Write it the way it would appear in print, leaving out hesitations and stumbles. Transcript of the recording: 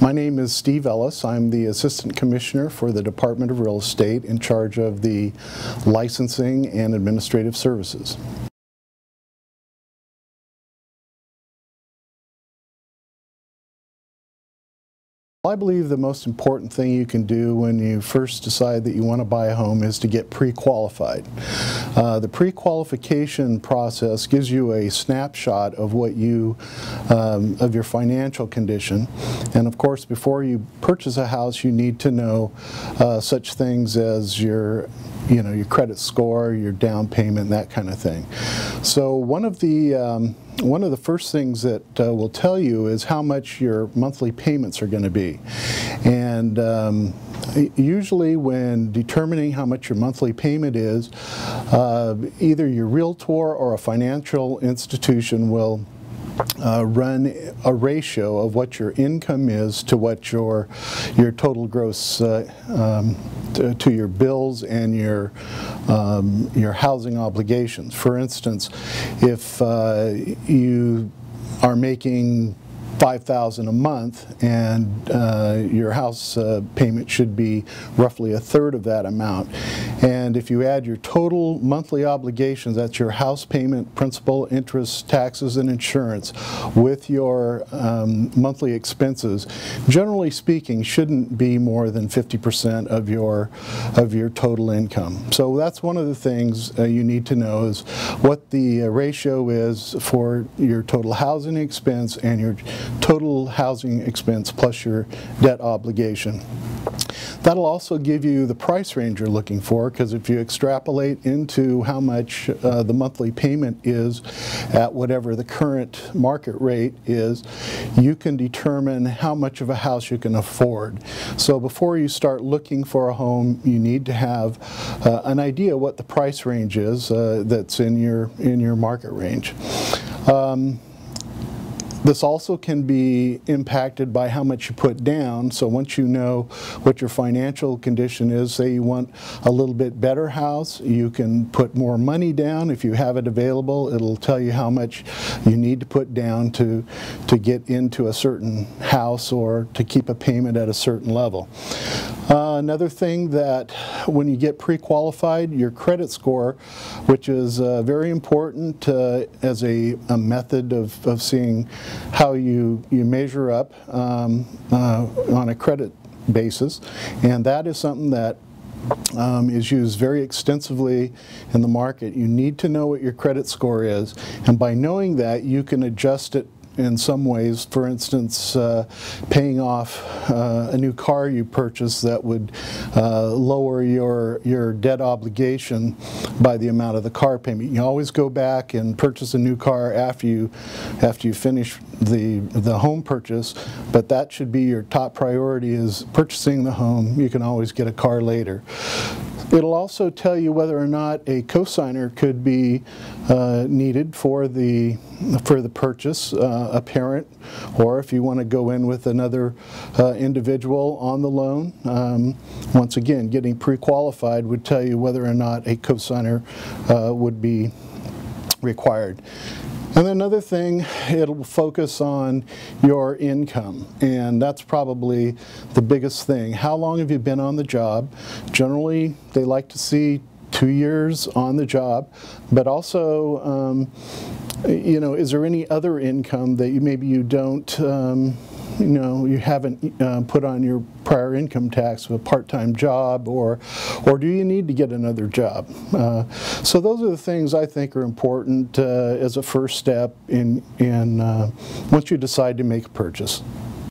My name is Steve Ellis. I'm the Assistant Commissioner for the Department of Real Estate in charge of the licensing and administrative services. I believe the most important thing you can do when you first decide that you want to buy a home is to get pre-qualified. The pre-qualification process gives you a snapshot of what of your financial condition, and of course before you purchase a house you need to know such things as your credit score, your down payment, that kind of thing. So one of the first things that will tell you is how much your monthly payments are going to be. And usually when determining how much your monthly payment is, either your realtor or a financial institution will run a ratio of what your income is to what your total gross to your bills and your housing obligations. For instance, if you are making $5,000 a month and your house payment should be roughly a third of that amount. And if you add your total monthly obligations, that's your house payment, principal, interest, taxes, and insurance, with your monthly expenses, generally speaking, shouldn't be more than 50% of your total income. So that's one of the things you need to know, is what the ratio is for your total housing expense and your total housing expense plus your debt obligation. That'll also give you the price range you're looking for, because if you extrapolate into how much the monthly payment is at whatever the current market rate is, you can determine how much of a house you can afford. So before you start looking for a home, you need to have an idea what the price range is that's in your market range. This also can be impacted by how much you put down. So once you know what your financial condition is, say you want a little bit better house, you can put more money down. If you have it available, it'll tell you how much you need to put down to get into a certain house or to keep a payment at a certain level. Another thing, that when you get pre-qualified, your credit score, which is very important as a method of seeing how you measure up on a credit basis, and that is something that is used very extensively in the market. You need to know what your credit score is, and by knowing that, you can adjust it in some ways. For instance, paying off a new car you purchased that would lower your debt obligation by the amount of the car payment. You always go back and purchase a new car after you finish the home purchase, but that should be your top priority, is purchasing the home. You can always get a car later. It'll also tell you whether or not a cosigner could be needed for the purchase, a parent, or if you want to go in with another individual on the loan. Once again, getting pre-qualified would tell you whether or not a cosigner would be required. And another thing, it'll focus on your income, and that's probably the biggest thing. How long have you been on the job? Generally, they like to see 2 years on the job, but also, is there any other income that maybe you don't, you haven't put on your prior income tax of a part-time job, or do you need to get another job? So those are the things I think are important as a first step in once you decide to make a purchase.